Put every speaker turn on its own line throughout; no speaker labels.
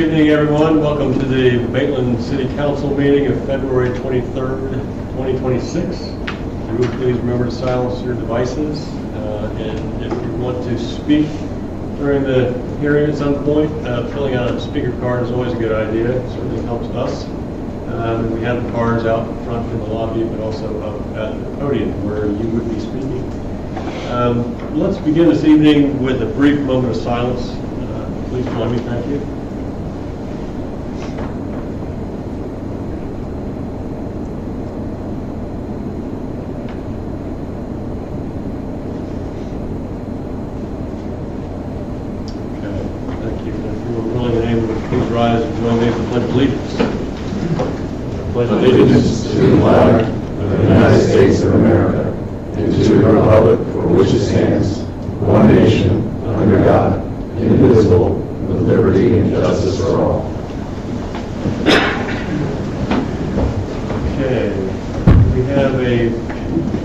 evening, everyone. Welcome to the Maitland City Council meeting of February 23rd, 2026. If you would please remember to silence your devices. And if you want to speak during the hearing at some point, filling out a speaker card is always a good idea. It certainly helps us. We have the cards out front in the lobby, but also up at the podium where you would be speaking. Let's begin this evening with a brief moment of silence. Please join me, thank you. Okay, thank you. If you were willing and able, please rise and join me in the Pledge of Allegiance. Pledge allegiance
to the flag of the United States of America and to the republic for which it stands, one nation, under God, indivisible, with liberty and justice for all.
Okay, we have a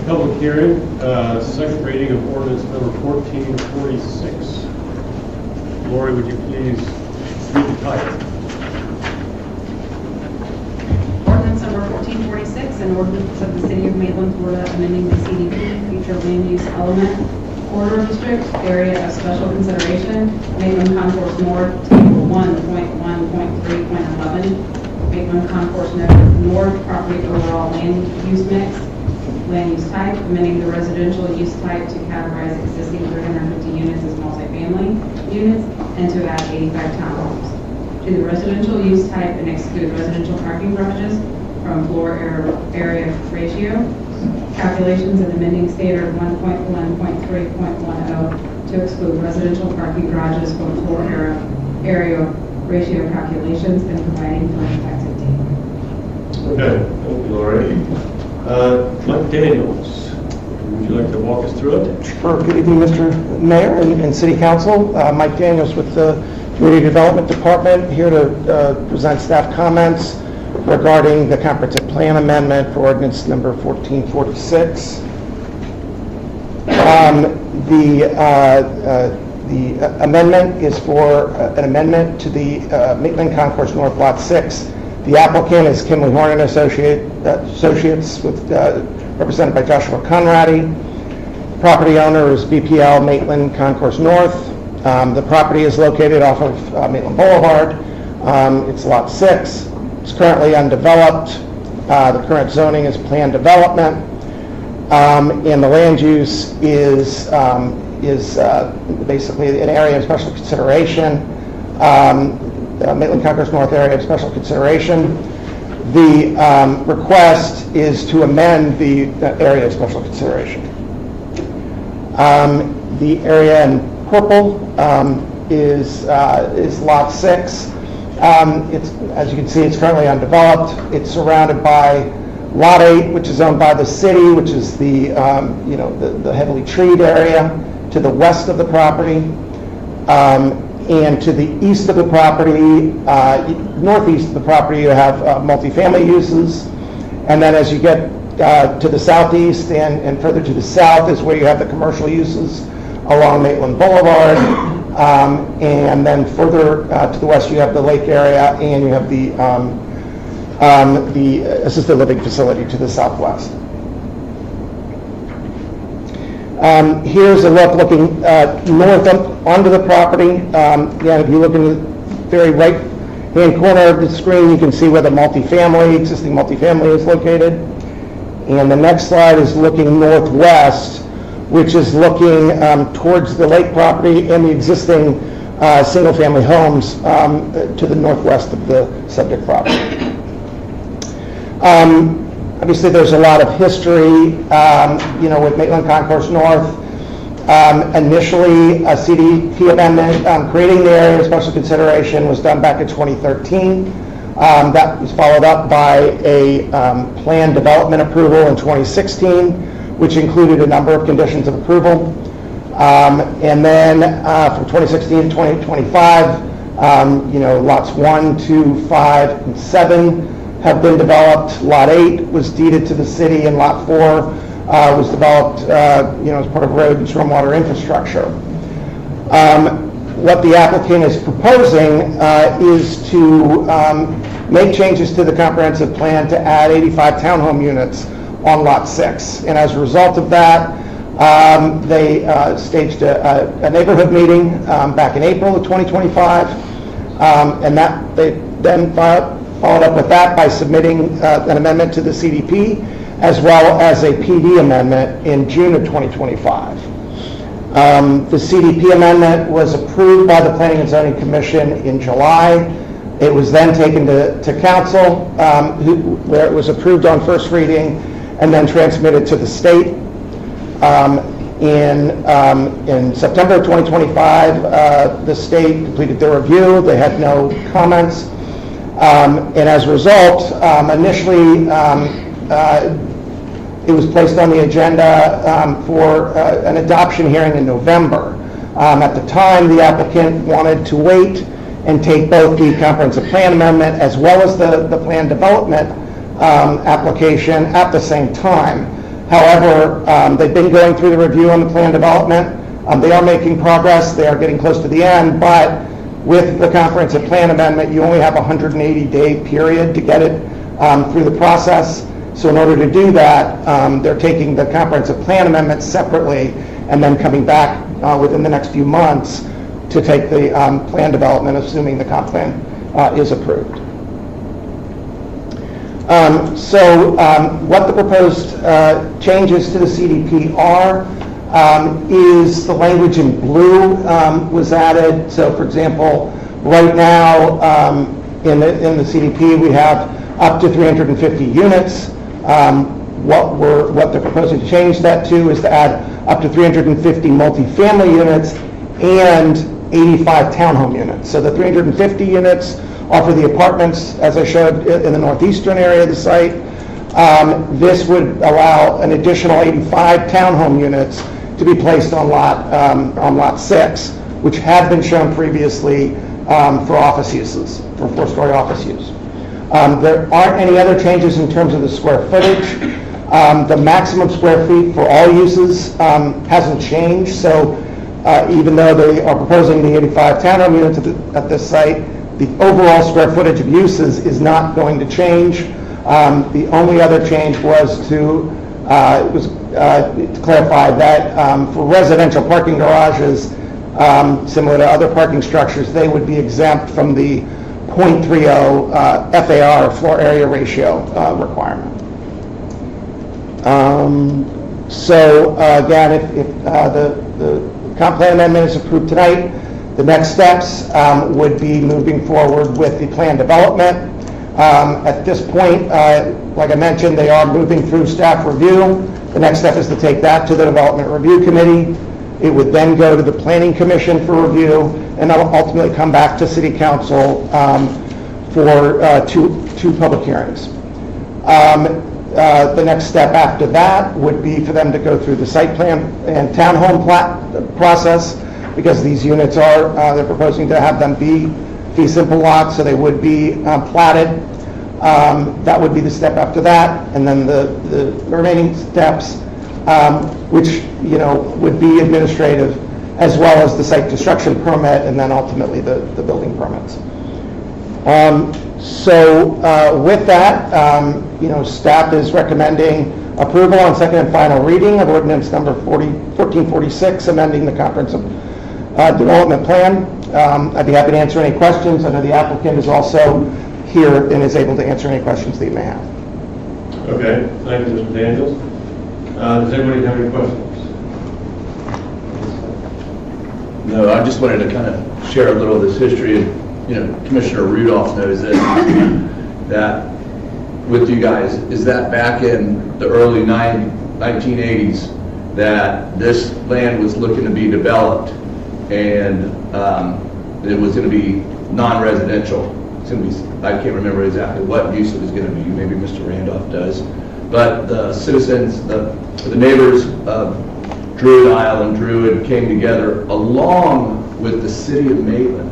public hearing, second reading of ordinance number 1446. Lori, would you please read the title?
Ordinance number 1446, an ordinance of the City of Maitland, Florida, amending the CDP, future land use element, corridor district, area of special consideration, Maitland Concourse North, Table 1.1.3.11, Maitland Concourse North, property overall land use mix, land use type, amending the residential use type to categorize existing 350 units as multifamily units and to add 85 townhomes. To the residential use type and exclude residential parking garages from floor area ratio, calculations and amending standard 1.1.3.10 to exclude residential parking garages from floor area ratio calculations and providing for an effective date.
Okay, thank you, Lori. Mike Daniels, would you like to walk us through it?
Sure. Good evening, Mr. Mayor and City Council. Mike Daniels with the Community Development Department, here to present staff comments regarding the comprehensive plan amendment for ordinance number 1446. The amendment is for an amendment to the Maitland Concourse North Lot 6. The applicant is Kimley Horn and Associates, with represented by Joshua Conradi. Property owner is BPL Maitland Concourse North. The property is located off of Maitland Boulevard. It's Lot 6. It's currently undeveloped. The current zoning is planned development, and the land use is basically an area of special consideration. Maitland Concourse North area of special consideration. The request is to amend the area of special consideration. The area in purple is Lot 6. It's, as you can see, it's currently undeveloped. It's surrounded by Lot 8, which is owned by the city, which is the the heavily treed area to the west of the property, and to the east of the property, northeast of the property, you have multifamily uses, and then as you get to the southeast and further to the south is where you have the commercial uses along Maitland Boulevard. And then further to the west, you have the lake area, and you have the assisted living facility to the southwest. Here's a look looking north onto the property. Again, if you look in the very right-hand corner of the screen, you can see where the existing multifamily is located. And the next slide is looking northwest, which is looking towards the lake property and the existing single-family homes to the northwest of the subject property. Obviously, there's a lot of history, with Maitland Concourse North. Initially, a CDP amendment creating the area of special consideration was done back in 2013. That was followed up by a planned development approval in 2016, which included a number of conditions of approval. And then from 2016 to 2025, lots 1, 2, 5, and 7 have been developed. Lot 8 was deeded to the city, and Lot 4 was developed, as part of road and stormwater infrastructure. what the applicant is proposing is to make changes to the comprehensive plan to add 85 townhome units on Lot 6. And as a result of that, they staged a neighborhood meeting back in April of 2025, and that they then followed up with that by submitting an amendment to the CDP, as well as a PD amendment in June of 2025. The CDP amendment was approved by the Planning and Zoning Commission in July. It was then taken to council, where it was approved on first reading and then transmitted to the state. In September of 2025, the state completed their review. They had no comments. And as a result, initially, it was placed on the agenda for an adoption hearing in November. At the time, the applicant wanted to wait and take both the comprehensive plan amendment as well as the plan development application at the same time. However, they've been going through the review on the plan development. They are making progress. They are getting close to the end, but with the comprehensive plan amendment, you only have a 180-day period to get it through the process. So in order to do that, they're taking the comprehensive plan amendment separately and then coming back within the next few months to take the plan development, assuming the comp plan is approved. What the proposed changes to the CDP are is the language in blue was added. So for example, right now in the CDP we have up to 350 units. What they're proposing to change that to is to add up to 350 multifamily units and 85 townhome units. So the 350 units are for the apartments, as I showed in the northeastern area of the site. This would allow an additional 85 townhome units to be placed on lot 6, which had been shown previously for office uses, for 4-story office use. There aren't any other changes in terms of the square footage. The maximum square feet for all uses hasn't changed. So even though they are proposing the 85 townhome units at this site, the overall square footage of uses is not going to change. The only other change was to clarify that for residential parking garages, similar to other parking structures, they would be exempt from the 0.30 FAR, floor area ratio requirement. Again, if the comp plan amendment is approved tonight, the next steps would be moving forward with the plan development. At this point, like I mentioned, they are moving through staff review. The next step is to take that to the Development Review Committee. It would then go to the Planning Commission for review, and that'll ultimately come back to City Council for two public hearings. The next step after that would be for them to go through the site plan and townhome process, because these units are, they're proposing to have them be fee simple lots, so they would be platted. That would be the step after that, and then the remaining steps, which would be administrative, as well as the site construction permit, and then ultimately the building permits. With that, staff is recommending approval on second and final reading of ordinance number 1446, amending the comprehensive development plan. I'd be happy to answer any questions. I know the applicant is also here and is able to answer any questions that you may have.
Okay, thank you, Mr. Daniels. Does anybody have any questions?
No, I just wanted to kind of share a little of this history. Commissioner Rudolph knows this, that with you guys, is that back in the early 1980s that this land was looking to be developed, and it was going to be non-residential. It's going to be, I can't remember exactly what use it was going to be. Maybe Mr. Randolph does. But the citizens, the neighbors of Druid Isle and Druid came together along with the city of Maitland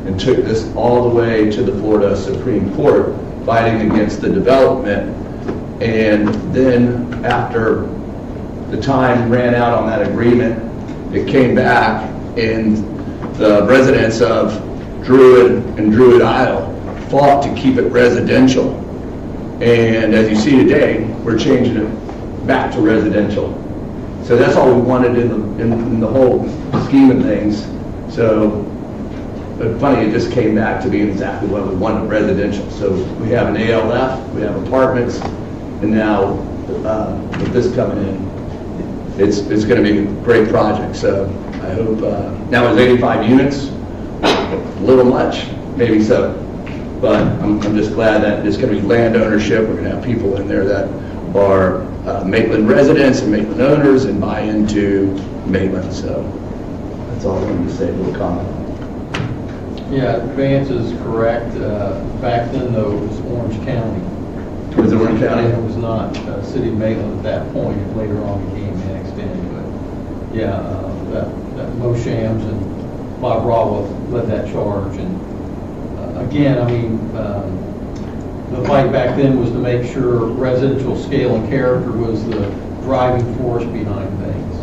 and took this all the way to the Florida Supreme Court, fighting against the development. And then after the time ran out on that agreement, it came back, and the residents of Druid and Druid Isle fought to keep it residential. And as you see today, we're changing it back to residential. So that's all we wanted in the whole scheme of things. So, but funny, it just came back to being exactly what we wanted, residential. So we have an ALF, we have apartments, and now with this coming in, it's going to be a great project. So I hope, now it's 85 units, a little much, maybe so. But I'm just glad that it's going to be land ownership. We're going to have people in there that are Maitland residents and Maitland owners and buy into Maitland. So that's all I wanted to say, a little comment.
Yeah, Vance is correct. Back then, though, it was Orange County.
Was it Orange County?
It was not City of Maitland at that point. It later on became annexed in. But yeah, that Mo Shams and Bob Rawleth led that charge. And again, I mean, the fight back then was to make sure residential scale and character was the driving force behind things.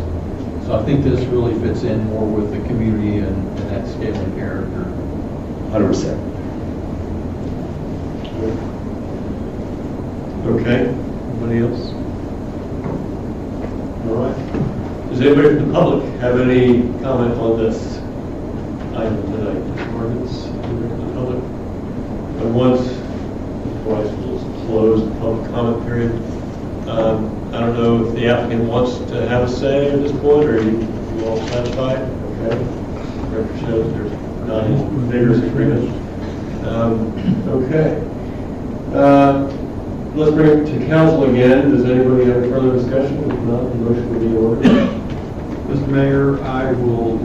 So I think this really fits in more with the community and that scale and character.
100%.
Okay, anybody else? All right. Does anybody from the public have any comment on this item tonight? Ordinance, anybody from the public? And once, twice, we'll close the public comment period. I don't know if the applicant wants to have a say at this point, or are you all satisfied? Okay. Record shows there's not any vigorous agreement. Okay. Let's bring it to council again. Does anybody have further discussion? If not, the motion will be in order.
Mr. Mayor, I will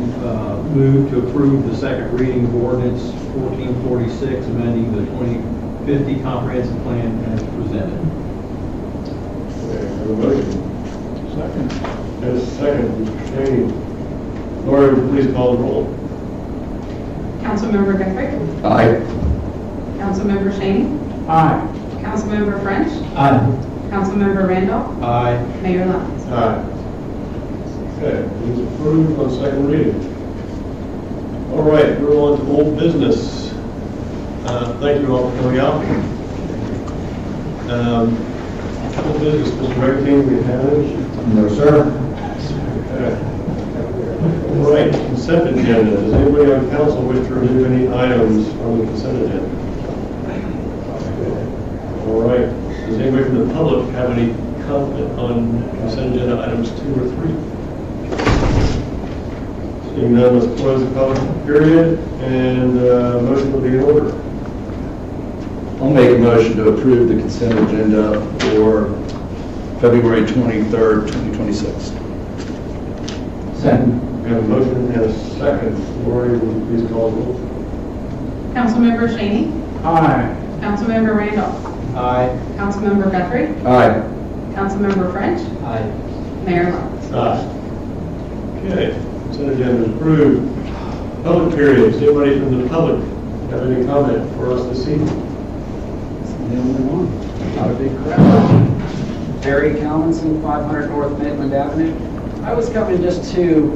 move to approve the second reading of ordinance 1446, amending the 2050 comprehensive plan as presented.
Okay, we have a motion. Second. And a second, Mr. Shaney. Lori, please call the roll.
Councilmember Guthrie?
Aye.
Councilmember Shaney?
Aye.
Councilmember French?
Aye.
Councilmember Randolph?
Aye.
Mayor Lyons?
Aye. Okay, it's approved on second reading. All right, we're on to old business. Thank you all for coming out. Old business, Mr. Recking, we have.
No, sir.
Okay. All right, consent agenda. Does anybody on council wish to remove any items from the consent agenda? All right. Does anybody from the public have any comment on consent agenda items 2 or 3? Seeing none, let's close the public period, and motion will be in order.
I'll make a motion to approve the consent agenda for February 23rd, 2026.
Second.
We have a motion and a second. Lori, will you please call the roll?
Councilmember Shaney?
Aye.
Councilmember Randolph?
Aye.
Councilmember Guthrie?
Aye.
Councilmember French?
Aye.
Mayor Lyons?
Aye. Okay, consent agenda is approved. Public period. Does anybody from the public have any comment for us this evening?
The only one. Not a big crowd. Barry Callinson, 500 North Maitland Avenue. I was coming just to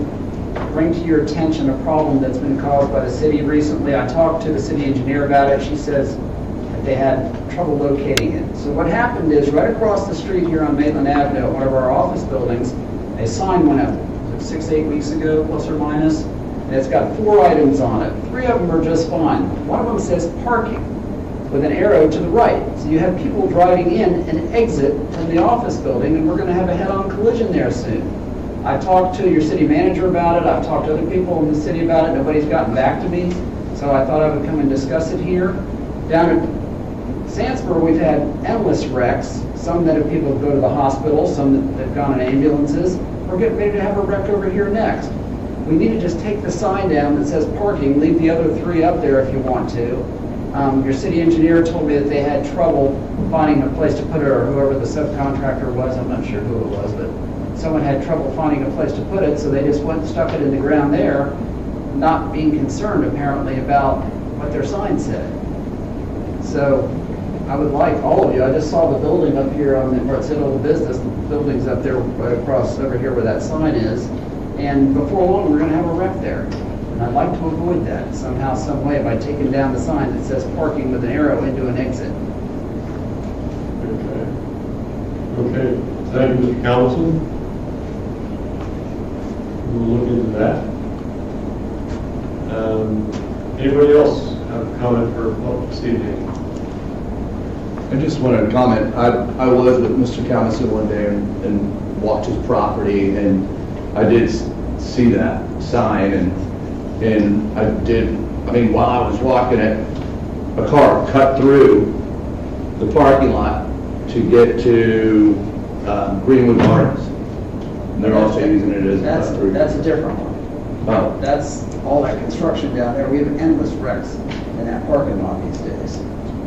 bring to your attention a problem that's been caused by the city recently. I talked to the city engineer about it. She says that they had trouble locating it. So what happened is right across the street here on Maitland Avenue, at one of our office buildings, a sign went up 6-8 weeks ago, plus or minus, and it's got 4 items on it. 3 of them are just fine. One of them says parking, with an arrow to the right. So you have people driving in and exit from the office building, and we're going to have a head-on collision there soon. I talked to your city manager about it. I've talked to other people in the city about it. Nobody's gotten back to me. So I thought I would come and discuss it here. Down at Sandsburg, we've had endless wrecks. Some that people go to the hospital, some that have gone in ambulances. We're getting ready to have a wreck over here next. We need to just take the sign down that says parking, leave the other 3 up there if you want to. Your city engineer told me that they had trouble finding a place to put it, or whoever the subcontractor was, I'm not sure who it was, but someone had trouble finding a place to put it, so they just went and stuck it in the ground there, not being concerned apparently about what their sign said. So I would like all of you, I just saw the building up here on where it said old business, the building's up there right across over here where that sign is, and before long we're going to have a wreck there. And I'd like to avoid that somehow, some way, by taking down the sign that says parking with an arrow into an exit.
Okay, thank you, Mr. Councilman. We'll look into that. Anybody else have a comment for public this evening?
I just wanted to comment, I was with Mr. Calvison one day and walked his property, and I did see that sign, and I mean, while I was walking it, a car cut through the parking lot to get to Greenwood Gardens. And they're also using it as a cut through.
That's a different one.
Oh,
That's all that construction down there. We have endless wrecks in that parking lot these days.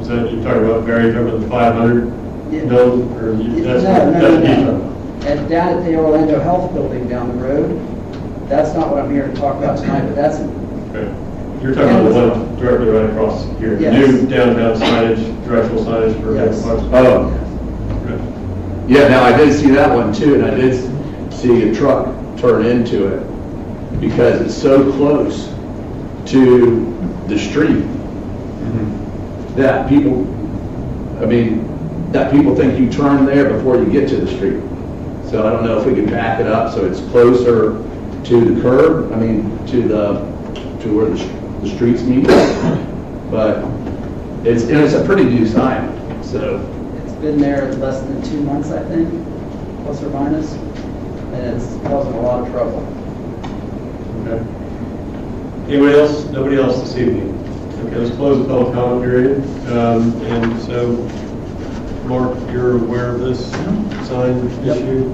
Is that, you're talking about Barry, talking about the 500?
Yeah.
No, or you, that's,
No.
that's
And down at the Orlando Health Building down the road, that's not what I'm here to talk about tonight, but that's,
Okay. You're talking about the one directly right across here, the
Yes.
new downtown signage, directional signage for
Yes.
parks.
oh,
Okay.
yeah, now I did see that one too, and I did see a truck turn into it because it's so close to the street that people, that people think you turn there before you get to the street. So I don't know if we can back it up so it's closer to the curb, to where the streets meet. But it's a pretty new sign, so.
it's been there less than 2 months, I think, plus or minus, and it's causing a lot of trouble.
Okay. Anybody else? Nobody else this evening? Okay, let's close the public comment period. And so, Mark, you're aware of this sign issue?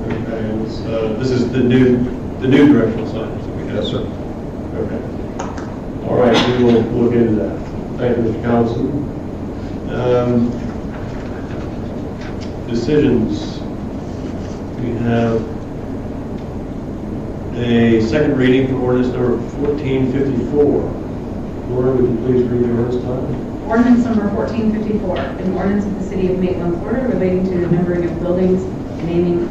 Okay, and it's, this is the new directional sign that we have.
Yes, sir.
Okay. All right, we will look into that. Thank you, Mr. Councilman. Decisions. We have a second reading for ordinance number 1454. Laura, would you please read the ordinance title?
Ordinance number 1454, an ordinance of the city of Maitland, Florida relating to the numbering of buildings, naming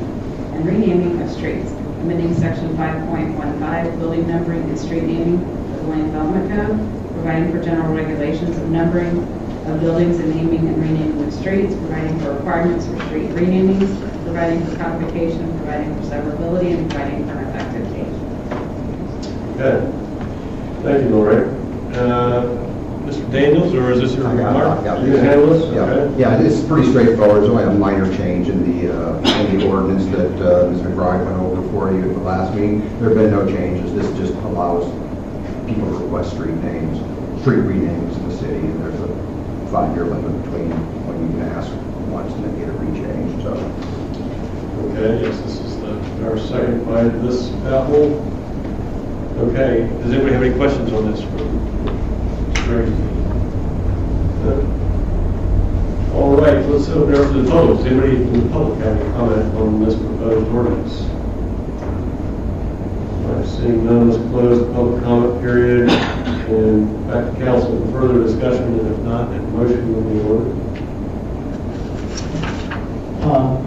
and renaming of streets, amending section 5.15, building numbering and street naming of the Land Development Code, providing for general regulations of numbering of buildings and naming and renaming of streets, providing for requirements for street renamings, providing for codification, providing for severability, and providing for an effective date.
Okay. Thank you, Laura. Mr. Daniels, or is this your
I got it.
remark?
I got
You
this.
can handle this?
Yeah,
Okay.
yeah, it's pretty straightforward. There's only a minor change in the ordinance that Ms. McBride went over for you at the last meeting. There have been no changes. This just allows people to request street renames in the city, and there's a 5-year limit between when you can ask once and then get it rechanged, so.
Okay, yes, this is our second bite of this apple. Okay, does anybody have any questions on this? All right, let's open it up to the public. Does anybody in the public have any comment on this proposed ordinance? All right, seeing none, let's close the public comment period and back to council for further discussion, and if not, a motion will be ordered.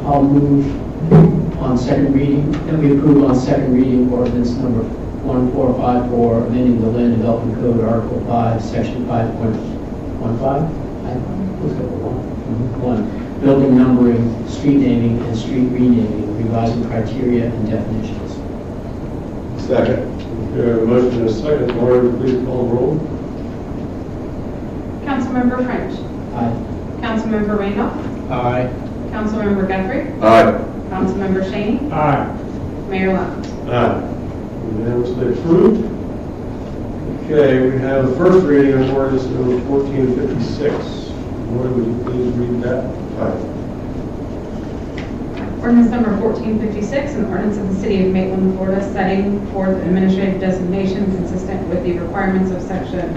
I'll move on second reading, that we approve on second reading ordinance number 1454, amending the Land Development Code, Article 5, Section 5.15. Let's go with 1. Building numbering, street naming, and street renaming, revising criteria and definitions.
Second.
Okay, a motion and a second. Laura, would you please call the roll?
Councilmember French.
Aye.
Councilmember Randolph.
Aye.
Councilmember Guthrie.
Aye.
Councilmember Shaney.
Aye.
Mayor Lund.
Aye. Unanimously approved. Okay, we have the first reading of ordinance number 1456. Laura, would you please read that?
Ordinance number 1456, an ordinance of the city of Maitland, Florida, setting forth an administrative designation consistent with the requirements of section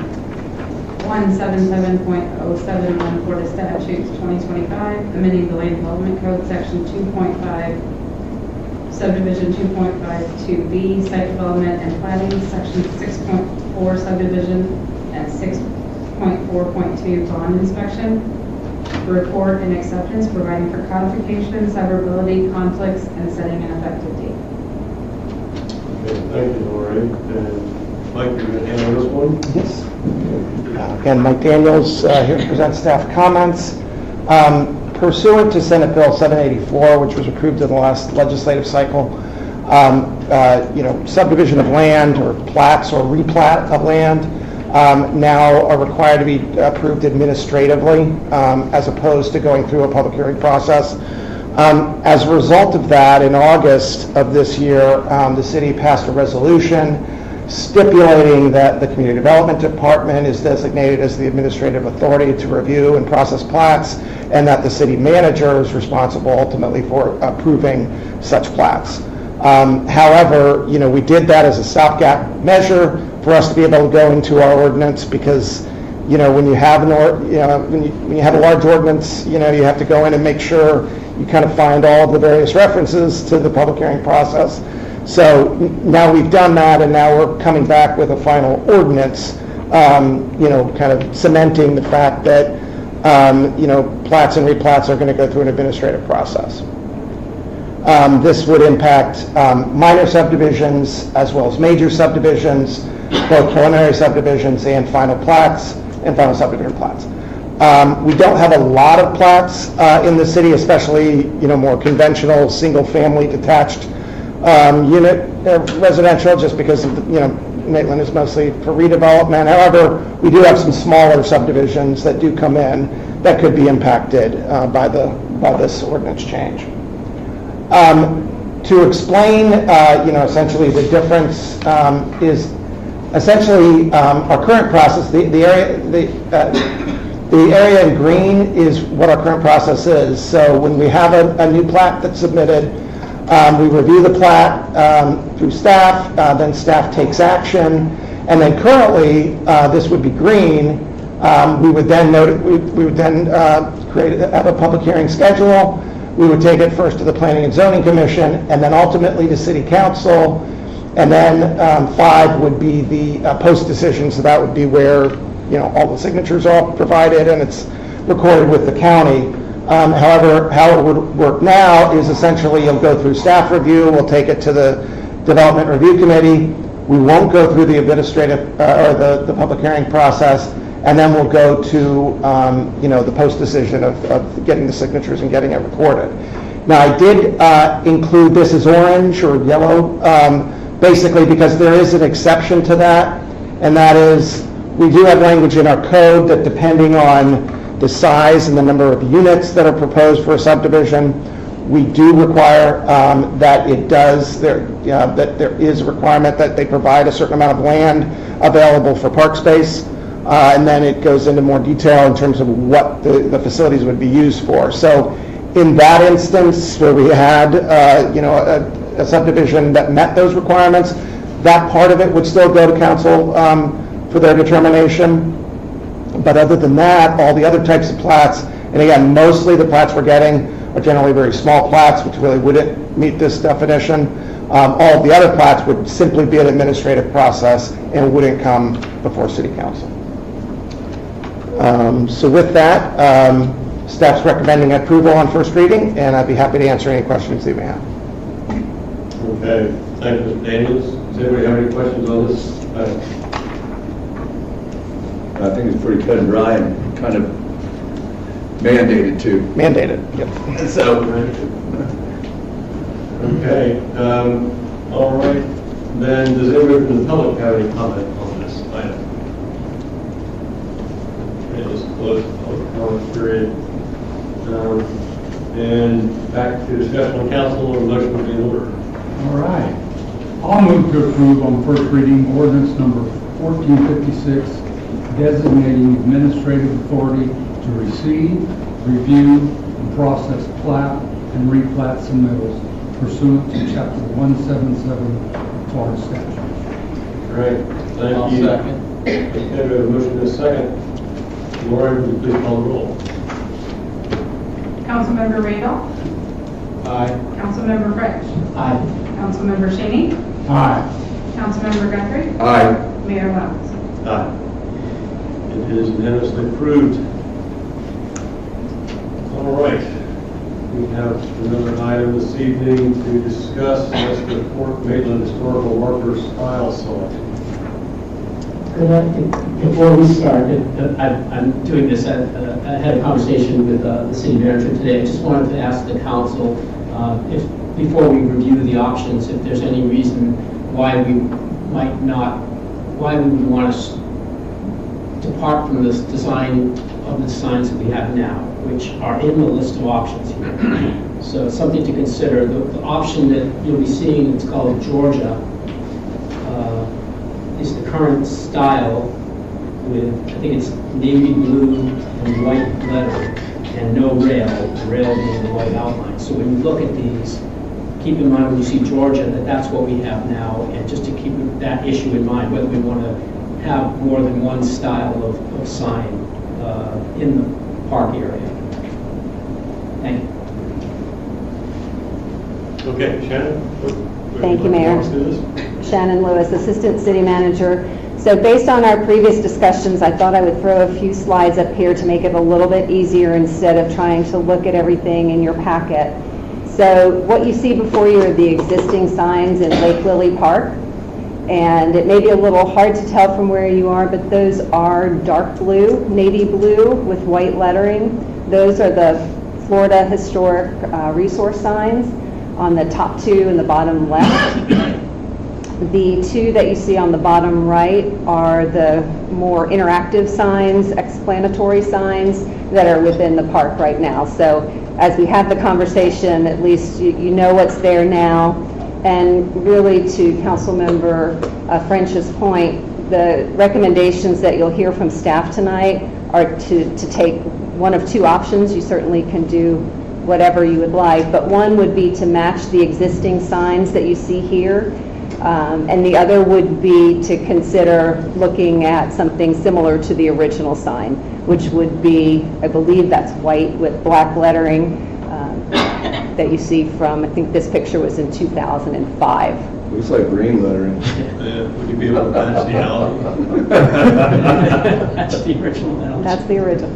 177.071 Florida Statutes 2025, amending the Land Development Code, section 2.5, subdivision 2.52B, site development and planning, section 6.4, subdivision, and 6.4.2, bond inspection, report and acceptance, providing for codification, severability, conflicts, and setting an effective date.
Okay, thank you, Lori. And Mike, you're going to handle this one?
Yes. Again, Mike Daniels, here to present staff comments. Pursuant to Senate Bill 784, which was approved in the last legislative cycle, subdivision of land or plats or replat of land now are required to be approved administratively as opposed to going through a public hearing process. As a result of that, in August of this year, the city passed a resolution stipulating that the Community Development Department is designated as the administrative authority to review and process plats, and that the city manager is responsible ultimately for approving such plats. However, we did that as a stopgap measure for us to be able to go into our ordinance, because when you have when you have a large ordinance, you have to go in and make sure you kind of find all of the various references to the public hearing process. So now we've done that, and now we're coming back with a final ordinance, kind of cementing the fact that, plats and replats are going to go through an administrative process. This would impact minor subdivisions as well as major subdivisions, both preliminary subdivisions and final plats and final subdivision plats. We don't have a lot of plats in the city, especially more conventional single-family detached unit residential, just because of Maitland is mostly for redevelopment. However, we do have some smaller subdivisions that do come in that could be impacted by this ordinance change. To explain, essentially the difference is essentially our current process. The area in green is what our current process is. So when we have a new plat that's submitted, we review the plat through staff, then staff takes action, and then currently this would be green. We would then have a public hearing schedule. We would take it first to the Planning and Zoning Commission, and then ultimately to City Council, and then 5 would be the post decision. So that would be where all the signatures are provided and it's recorded with the county. However, how it would work now is essentially you'll go through staff review, we'll take it to the Development Review Committee, we won't go through the administrative or the public hearing process, and then we'll go to the post decision of getting the signatures and getting it recorded. Now I did include this as orange or yellow, basically because there is an exception to that, and that is we do have language in our code that depending on the size and the number of units that are proposed for a subdivision, we do require that there is a requirement that they provide a certain amount of land available for park space, and then it goes into more detail in terms of what the facilities would be used for. So in that instance where we had a subdivision that met those requirements, that part of it would still go to council for their determination. But other than that, all the other types of plats, and again, mostly the plats we're getting are generally very small plats, which really wouldn't meet this definition. All of the other plats would simply be an administrative process and wouldn't come before City Council. So with that, staff's recommending approval on first reading, and I'd be happy to answer any questions you may have.
Okay, thank you, Mr. Daniels. Does anybody have any questions on this item?
I think it's pretty cut and dry and kind of mandated too.
Mandated, yep.
So,
Okay, all right. Then does anybody from the public have any comment on this item? Okay, let's close the public comment period. And back to discussion on council, and motion will be in order.
All right. I'll move to approve on first reading ordinance number 1456, designating administrative authority to receive, review, and process plat and replat submittals pursuant to Chapter 177 Florida statutes.
Great, thank
I'll
you.
second.
Okay, we have a motion and a second. Laura, would you please call the roll?
Councilmember Randolph.
Aye.
Councilmember French.
Aye.
Councilmember Cheney.
Aye.
Councilmember Guthrie.
aye.
Mayor Wells.
Aye. It is unanimously approved. All right. We have another item this evening to discuss. That's the Fort Maitland Historical Markers file selection.
Could I, before we start, I'm doing this, I had a conversation with the city manager today. I just wanted to ask the council, if, before we review the options, if there's any reason why we might not, why we would want to depart from this design of the signs that we have now, which are in the list of options here. So it's something to consider. The option that you'll be seeing, it's called Georgia, is the current style with, I think it's navy blue and white letter and no rail, the rail being the white outline. So when you look at these, keep in mind when you see Georgia that that's what we have now, and just to keep that issue in mind, whether we want to have more than one style of sign in the park area. Thank you.
Okay, Shannon?
Thank you, Mayor.
Let's do this.
Shannon Lewis, Assistant City Manager. So based on our previous discussions, I thought I would throw a few slides up here to make it a little bit easier instead of trying to look at everything in your packet. So what you see before you are the existing signs in Lake Lily Park. And it may be a little hard to tell from where you are, but those are dark blue, navy blue with white lettering. Those are the Florida Historic Resource signs on the top two and the bottom left. The two that you see on the bottom right are the more interactive signs, explanatory signs that are within the park right now. So as we have the conversation, at least you know what's there now. And really, to Councilmember French's point, the recommendations that you'll hear from staff tonight are to take one of two options. You certainly can do whatever you would like, but one would be to match the existing signs that you see here, and the other would be to consider looking at something similar to the original sign, which would be, I believe that's white with black lettering, that you see from, I think this picture was in 2005.
Looks like green lettering.
Would you be able to match the alley?
That's the original now.
That's the original.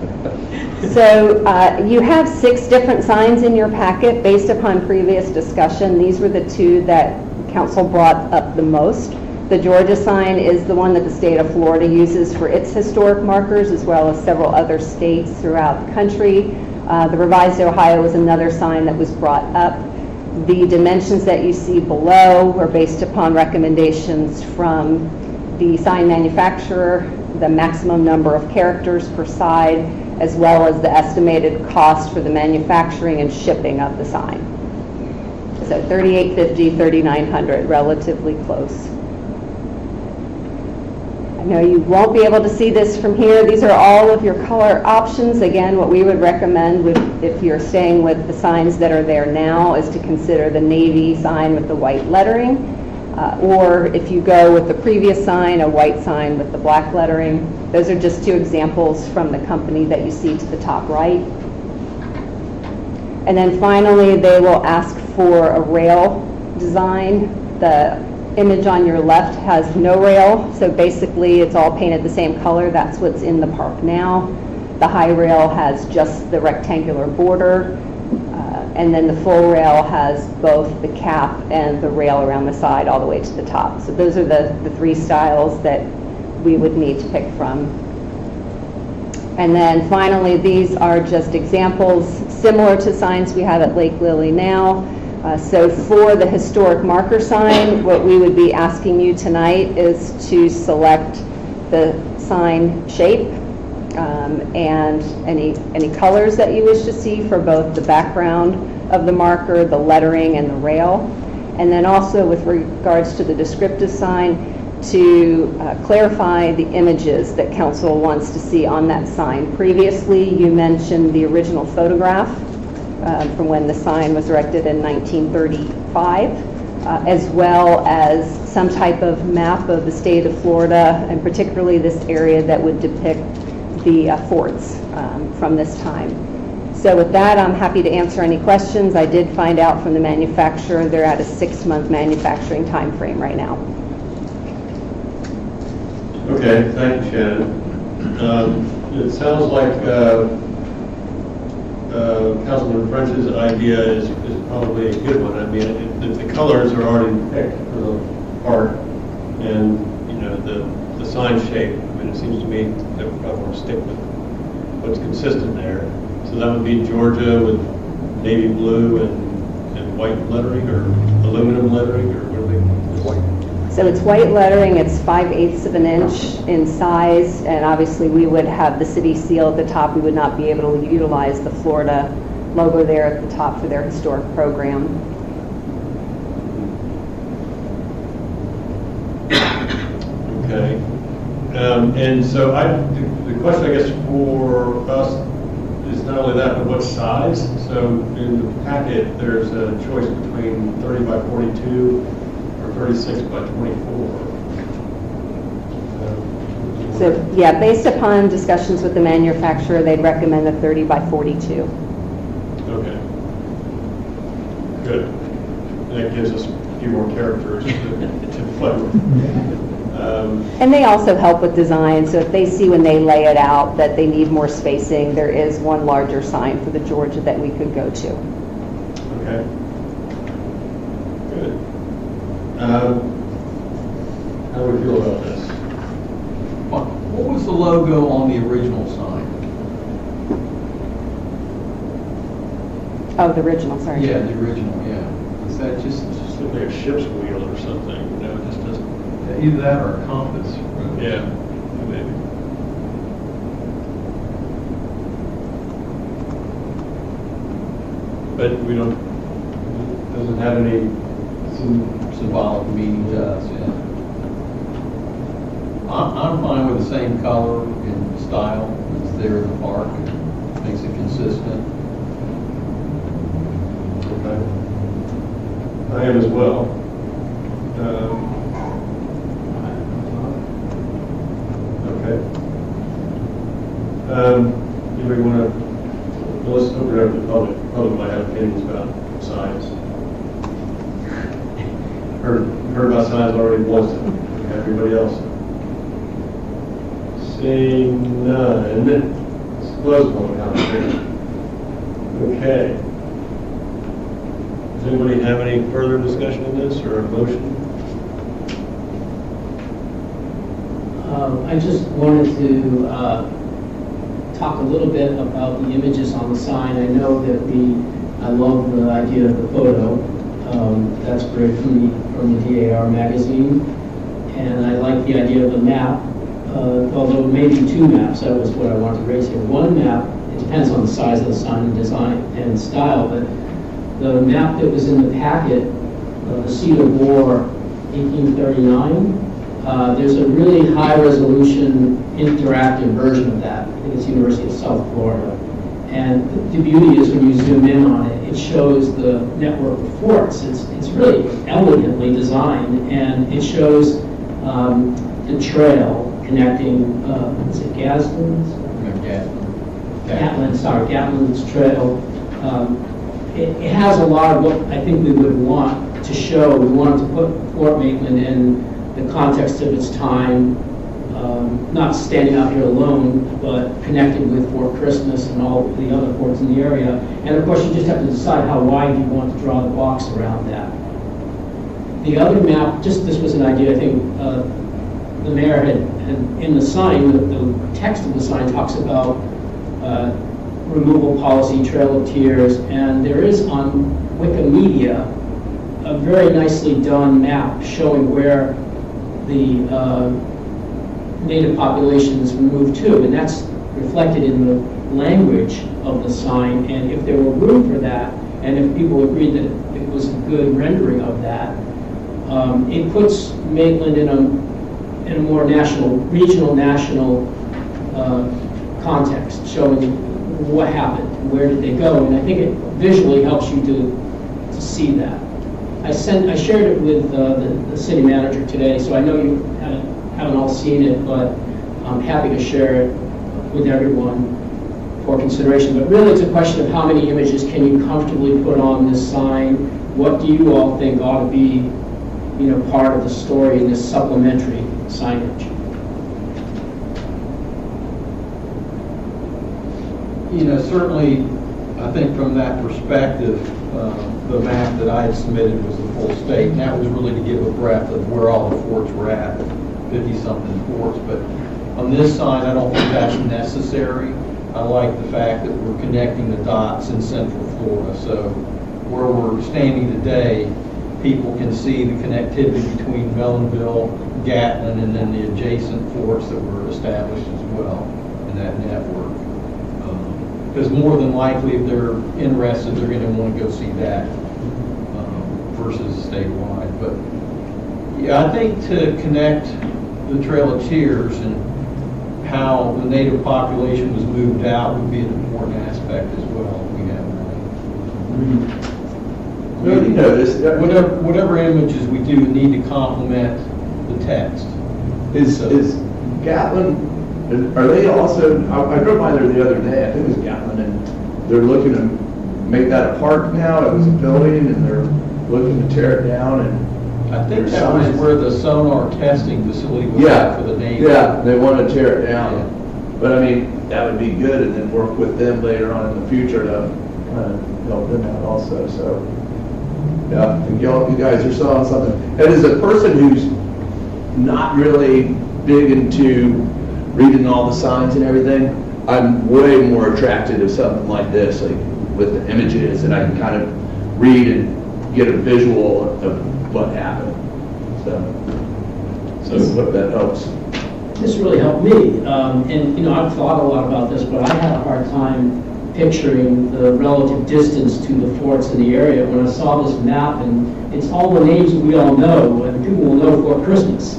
So you have 6 different signs in your packet based upon previous discussion. These were the 2 that council brought up the most. The Georgia sign is the one that the state of Florida uses for its historic markers, as well as several other states throughout the country. The revised Ohio is another sign that was brought up. The dimensions that you see below were based upon recommendations from the sign manufacturer, the maximum number of characters per side, as well as the estimated cost for the manufacturing and shipping of the sign. So $3,850, $3,900, relatively close. I know you won't be able to see this from here. These are all of your color options. Again, what we would recommend if you're staying with the signs that are there now is to consider the navy sign with the white lettering, or if you go with the previous sign, a white sign with the black lettering. Those are just 2 examples from the company that you see to the top right. And then finally, they will ask for a rail design. The image on your left has no rail, so basically it's all painted the same color. That's what's in the park now. The high rail has just the rectangular border, and then the full rail has both the cap and the rail around the side all the way to the top. So those are the 3 styles that we would need to pick from. And then finally, these are just examples similar to signs we have at Lake Lily now. So for the historic marker sign, what we would be asking you tonight is to select the sign shape and any colors that you wish to see for both the background of the marker, the lettering, and the rail. And then also with regards to the descriptive sign, to clarify the images that council wants to see on that sign. Previously, you mentioned the original photograph from when the sign was erected in 1935, as well as some type of map of the state of Florida, and particularly this area that would depict the forts from this time. So with that, I'm happy to answer any questions. I did find out from the manufacturer they're at a 6-month manufacturing time frame right now.
Okay, thank you, Shannon. It sounds like Councilman French's idea is probably a good one. I mean, the colors are already picked for the park, and the sign shape. I mean, it seems to me that we probably want to stick with what's consistent there. So that would be Georgia with navy blue and white lettering, or aluminum lettering, or what are they? White.
So it's white lettering, it's 5/8 of an inch in size, and obviously we would have the city seal at the top. We would not be able to utilize the Florida logo there at the top for their historic program.
Okay. And so the question, I guess, for us is not only that, but what size? So in the packet, there's a choice between 30 by 42 or 36 by 24.
So, yeah, based upon discussions with the manufacturer, they'd recommend a 30 by 42.
Okay. Good. That gives us a few more characters to play with.
And they also help with design, so if they see when they lay it out that they need more spacing, there is one larger sign for the Georgia that we could go to.
Okay. Good. How do we feel about this?
What was the logo on the original sign?
Oh, the original, sorry.
Yeah, the original, yeah. Is that just
Simply a ship's wheel or something, it just doesn't.
Either that or a compass.
Yeah, maybe. But we don't, doesn't have any,
symbolic meaning to us, yeah. I'm fine with the same color and style that's there in the park. It makes it consistent.
okay. I am as well. Okay. Anybody want to, let's open it up to the public. The public might have opinions about signs. Heard about signs already once. Everybody else? Seeing none. Let's close the public comment. Okay. Does anybody have any further discussion on this or a motion?
I just wanted to talk a little bit about the images on the sign. I know that I love the idea of the photo. That's great from the DAR magazine. And I like the idea of the map, although maybe two maps. That was what I wanted to raise here. One map, it depends on the size of the sign and design and style, but the map that was in the packet, the Seat of War 1839, there's a really high-resolution interactive version of that. I think it's University of South Florida. And the beauty is when you zoom in on it, it shows the network of forts. It's really elegantly designed, and it shows the trail connecting, is it Gatlin's? Gatlin's trail. It has a lot of what I think we would want to show. We wanted to put Fort Maitland in the context of its time, not standing out here alone, but connected with Fort Christmas and all the other forts in the area. And of course, you just have to decide how wide you want to draw the box around that. The other map, this was an idea, I think the mayor had in the sign, the text of the sign talks about removal policy, Trail of Tears, and there is on Wikimedia a very nicely done map showing where the native populations moved to, and that's reflected in the language of the sign. And if there were room for that, and if people agreed that it was a good rendering of that, it puts Maitland in a more regional national context, showing what happened, where did they go, and I think it visually helps you to see that. I shared it with the city manager today, so I know you haven't all seen it, but I'm happy to share it with everyone for consideration. But really, it's a question of how many images can you comfortably put on this sign? What do you all think ought to be, part of the story in this supplementary signage?
Certainly, I think from that perspective, the map that I had submitted was the full state, and that was really to give a breadth of where all the forts were at. 50-something ports, but on this side, I don't think that's necessary. I like the fact that we're connecting the dots in central Florida, so where we're standing today, people can see the connectivity between Mellonville, Gatlin, and then the adjacent forts that were established as well in that network. Because more than likely, if they're interested, they're going to want to go see that versus statewide. But yeah, I think to connect the Trail of Tears and how the native population was moved out would be an important aspect as well. We have
Well, you know, this,
whatever images we do need to complement the text.
is Gatlin, are they also, I drove by there the other day, I think it was Gatlin, and they're looking to make that a park now. It was a building, and they're looking to tear it down, and
I think that was where the sonar testing facility was at for the Navy.
Yeah, they want to tear it down. But I mean, that would be good, and then work with them later on in the future to kind of help them out also, so. Yeah, I think you guys are selling something. And as a person who's not really big into reading all the signs and everything, I'm way more attracted to something like this, like with the images, and I can kind of read and get a visual of what happened. So hope that helps.
This really helped me. And, you know, I've thought a lot about this, but I had a hard time picturing the relative distance to the forts in the area when I saw this map, and it's all the names that we all know, and people will know Fort Christmas.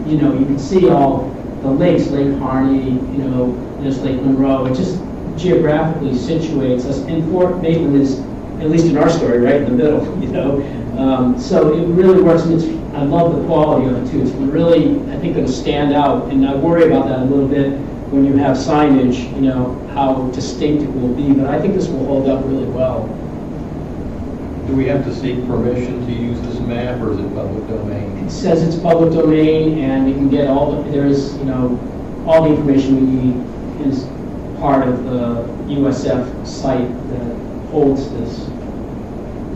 You know, you can see all the lakes, Lake Harney, you know, there's Lake Monroe. It just geographically situates us, and Fort Maitland is, at least in our story, right in the middle, you know. So it really works, and I love the quality of it too. It's really, I think, going to stand out, and I worry about that a little bit when you have signage, you know, how distinct it will be, but I think this will hold up really well.
Do we have to seek permission to use this map, or is it public domain?
It says it's public domain, and we can get all the, there's, you know, all the information we need is part of the USF site that holds this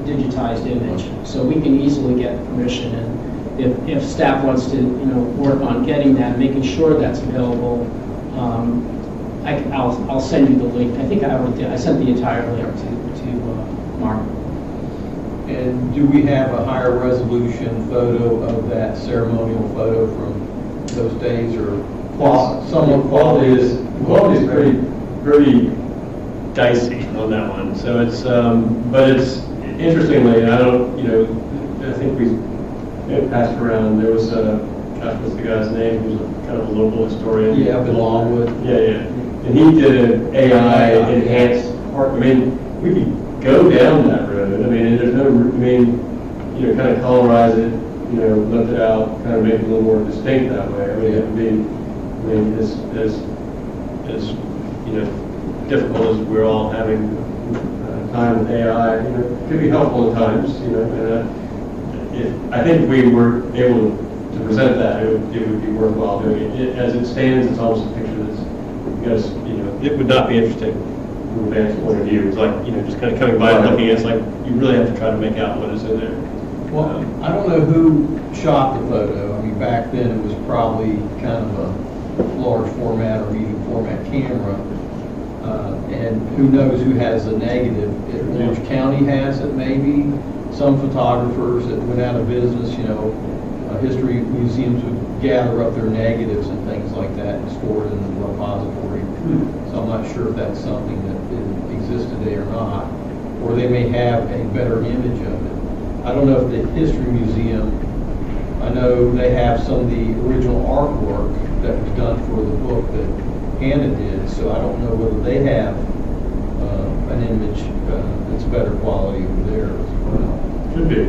digitized image. So we can easily get permission, and if staff wants to, you know, work on getting that, making sure that's available, I'll send you the link. I think I already did. I sent the entire link to Mark.
And do we have a higher resolution photo of that ceremonial photo from those days, or somewhat
Quality is pretty dicey on that one. So it's, but it's, interestingly, I don't, you know, I think we passed around, there was gosh, what's the guy's name, who's kind of a local historian?
Yeah, up in Longwood.
Yeah. And he did an AI enhanced park. I mean, we could go down that road. I mean, and there's no, I mean, you know, kind of colorize it, you know, lift it out, kind of make it a little more distinct that way. I mean, it would be, I mean, as you know, difficult as we're all having time with AI, you know, it could be helpful at times, you know, and I think if we were able to present that, it would be worthwhile doing it. As it stands, it's almost a picture that's, because, you know, it would not be interesting from a vantage point of view. It's like, you know, just kind of coming by and looking, it's like, you really have to try to make out what is in there.
Well, I don't know who shot the photo. I mean, back then it was probably kind of a large format or medium format camera. And who knows who has the negative. If Orange County has it, maybe. Some photographers that went out of business, you know, history museums would gather up their negatives and things like that and store it in the repository. So I'm not sure if that's something that exists today or not. Or they may have a better image of it. I don't know if the History Museum, I know they have some of the original artwork that was done for the book that Hannah did, so I don't know whether they have an image that's better quality over there as well.
Could be.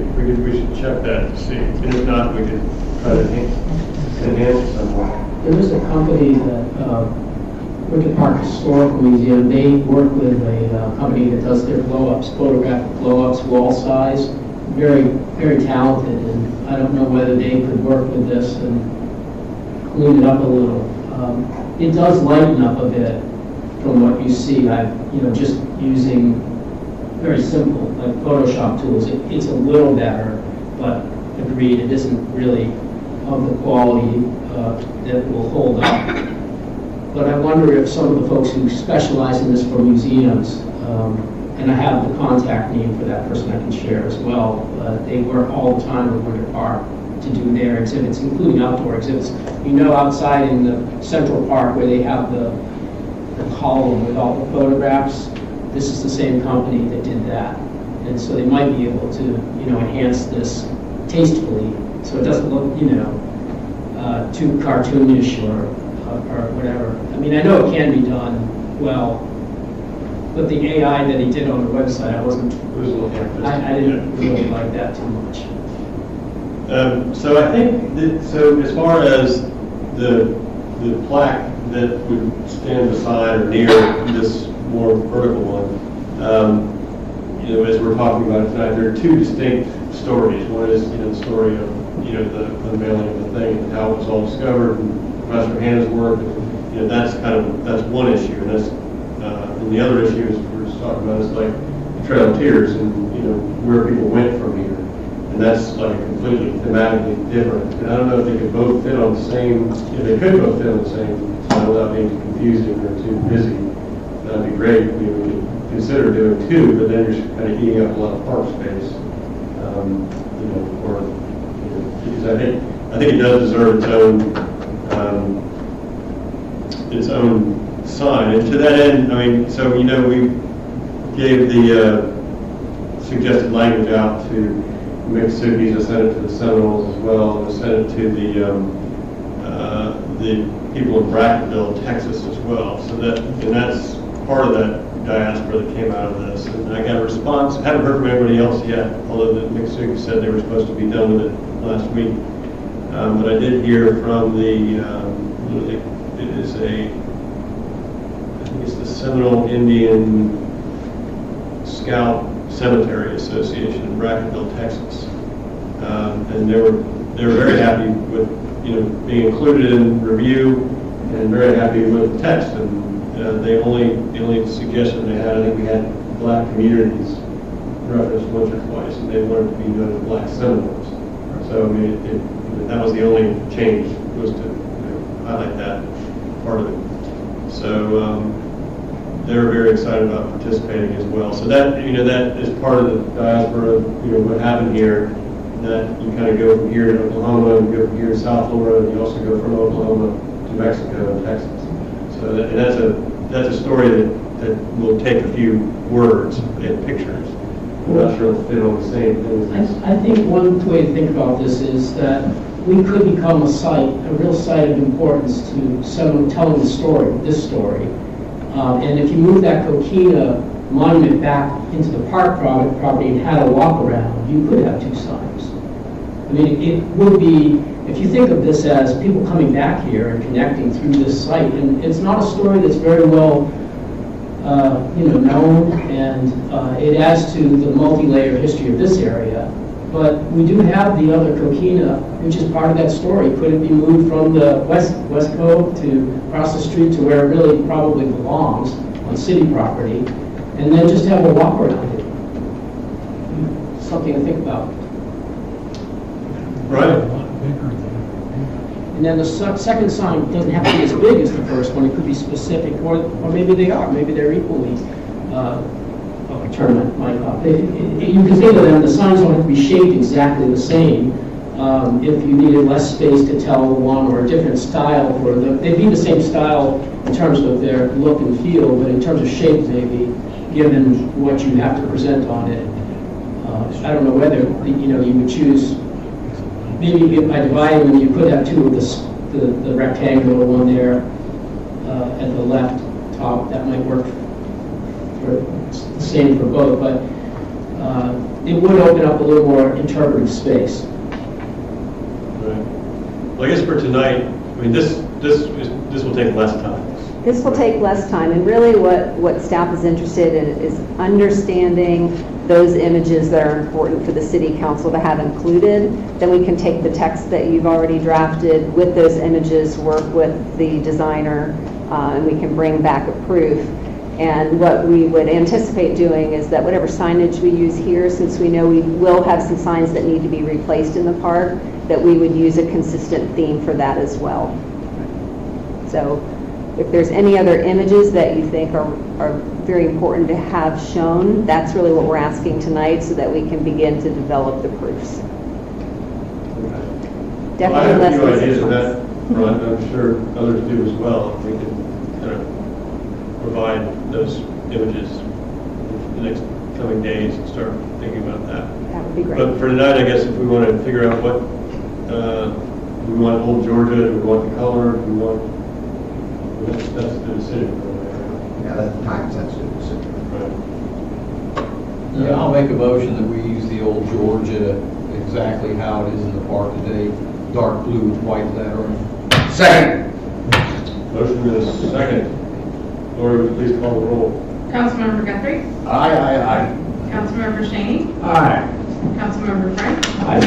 We should check that to see. And if not, we could try to enhance it somewhere.
There is a company that, Wicked Park Historical Museum, they work with a company that does their blow-ups, photographic blow-ups, wall size. Very, very talented, and I don't know whether they could work with this and clean it up a little. It does lighten up a bit from what you see. Just using very simple, like Photoshop tools, it's a little better, but agreed, it isn't really a of the quality that will hold up. But I wonder if some of the folks who specialize in this for museums, and I have the contact name for that person I can share as well, they work all the time with Winter Park to do their exhibits, including outdoor exhibits. You know, outside in the Central Park where they have the column with all the photographs, this is the same company that did that. And so they might be able to, enhance this tastefully so it doesn't look, too cartoonish or whatever. I mean, I know it can be done well, but the AI that he did on the website, I didn't really like that too much.
So I think that, so as far as the plaque that would stand beside or near this more vertical one, as we're talking about it tonight, there are two distinct stories. One is, the story of, the unveiling of the thing and how it was all discovered and Professor Hannah's work. That's one issue, and and the other issue is we're just talking about is like the Trail of Tears and where people went from here, and that's like completely thematically different. And I don't know if they could both fit on the same. If they could both fit on the same side without being confusing or too busy, that'd be great. We could consider doing two, but then you're kind of eating up a lot of park space. Because I think it does deserve its own sign. And to that end, I mean, so we gave the suggested language out to Mississippi's. I sent it to the Seminoles as well, and I sent it to the people in Brackettville, Texas as well. So that's part of that diaspora that came out of this. And I got a response. I haven't heard from anybody else yet, although the Mississippi said they were supposed to be done with it last week. But I did hear from I think it's the Seminole Indian Scout Cemetery Association in Brackettville, Texas. And they were very happy with, being included in review and very happy with the text. And the only suggestion they had, I think we had black communities referenced once or twice, and they wanted to be known as Black Seminoles. So I mean, that was the only change, was to highlight that part of it. So they were very excited about participating as well. So that that is part of the diaspora. What happened here. That you kind of go from here to Oklahoma, and go from here to South Florida, and you also go from Oklahoma to Mexico and Texas. So that's a story that will take a few words and pictures. I'm not sure it'll fit on the same thing.
I think one way to think about this is that we could become a real site of importance to someone telling the story, this story. And if you move that Coquina monument back into the park property and had a walk around, you could have two signs. I mean, it would be, if you think of this as people coming back here and connecting through this site, and it's not a story that's very well known, and it adds to the multi-layered history of this area. But we do have the other Coquina, which is part of that story. Could it be moved from the West Cove to across the street to where it really probably belongs on city property, and then just have a walk around it? Something to think about.
Right.
And then the second sign doesn't have to be as big as the first one. It could be specific, or maybe they are. Maybe they're equally. Turn my mic off. You can think of them. The signs don't have to be shaped exactly the same. If you needed less space to tell one or a different style for them, they'd be the same style in terms of their look and feel, but in terms of shape, maybe given what you have to present on it. I don't know whether you would choose. Maybe by dividing them, you could have two of the rectangular one there at the left top. That might work for the same for both, but it would open up a little more interpretive space.
Right. Well, I guess for tonight, I mean, this will take less time.
This will take less time, and really what staff is interested in is understanding those images that are important for the city council to have included. Then we can take the text that you've already drafted with those images, work with the designer, and we can bring back a proof. And what we would anticipate doing is that whatever signage we use here, since we know we will have some signs that need to be replaced in the park, that we would use a consistent theme for that as well. So if there's any other images that you think are very important to have shown, that's really what we're asking tonight so that we can begin to develop the proofs.
Well, I have
Definitely
a few
less than
ideas
6
of
months.
that front, I'm sure others do as well. We can kind of provide those images in the next coming days and start thinking about that.
That would be great.
But for tonight, I guess if we want to figure out what, do we want Old Georgia, do we want the color, do we want, that's the decision.
Yeah, that's a time-sensitive decision.
Right.
Yeah, I'll make a motion that we use the old Georgia exactly how it is in the park today, dark blue with white lettering.
Second.
Motion is second. Lori, would you please call the roll?
Councilmember Guthrie,
Aye.
Councilmember Shaney,
Aye.
Councilmember Frank,
Aye.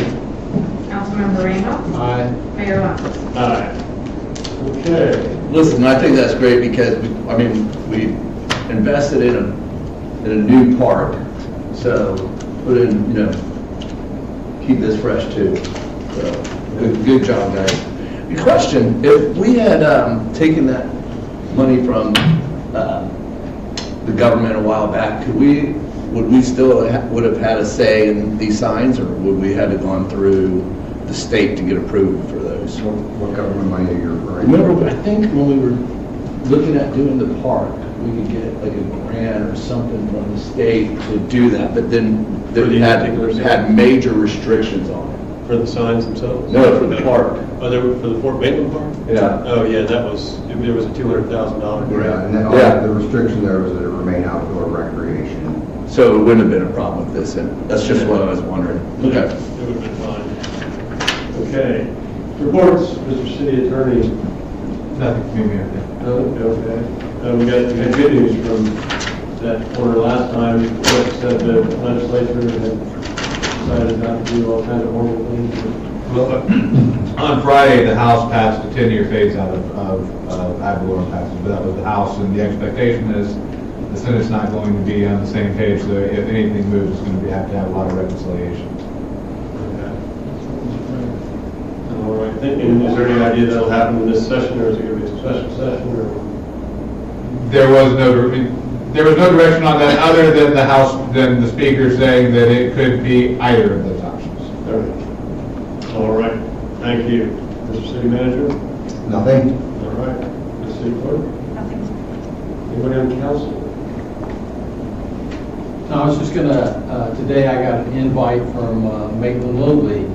Councilmember Randolph,
Aye.
Mayor Lambert.
Aye. Okay.
Listen, I think that's great because, we invested in a new park, so put in, keep this fresh too. So, good job, guys. The question, if we had taken that money from the government a while back, would we still would have had a say in these signs, or would we have gone through the state to get approved for those?
What government money are you referring to?
Remember, I think when we were looking at doing the park, we could get like a grant or something from the state to do that, but then
For the particular
it
sign?
had major restrictions on it.
For the signs themselves?
No, for the park.
Oh, they were for the Fort Maitland Park?
Yeah.
Oh, yeah, there was a $200,000
Yeah,
grant.
and then
Yeah.
the restriction there was that it remain outdoor recreation.
So it wouldn't have been a problem with this, and that's just what I was wondering.
Yeah,
Okay.
it would have been fine. Okay. Reports, Mr. City Attorney.
Nothing to me, Mayor.
Okay. We had good news from that corner last time. What said the legislature had decided not to do all kinds of horrible things.
Well, on Friday, the House passed a 10-year phase-out of ad valorem taxes, but that was the House, and the expectation is the Senate's not going to be on the same page, so if anything moves, it's going to have to have a lot of reconciliation.
All right. And is there any idea that'll happen in this session, or is it going to be a special session, or?
There was no direction on that, other than the House, than the Speaker saying that it could be either of those options.
All right. Thank you. Mr. City Manager?
Nothing?
All right. Ms. City Clerk?
Nothing.
Anybody on council?
No, I was just gonna, today I got an invite from Maitland Little League.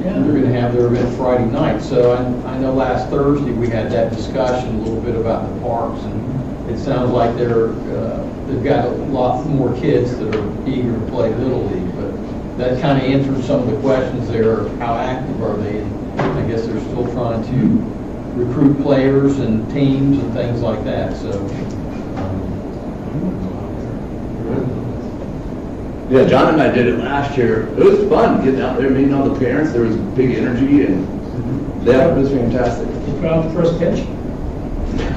They're gonna have their event Friday night, so I know last Thursday we had that discussion a little bit about the parks, and it sounds like they've got a lot more kids that are eager to play Little League, but that kind of answers some of the questions there, how active are they? And I guess they're still trying to recruit players and teams and things like that, so.
Yeah, John and I did it last year. It was fun getting out there, meeting all the parents. There was big energy, and yeah, it was fantastic.
You put out the first pitch?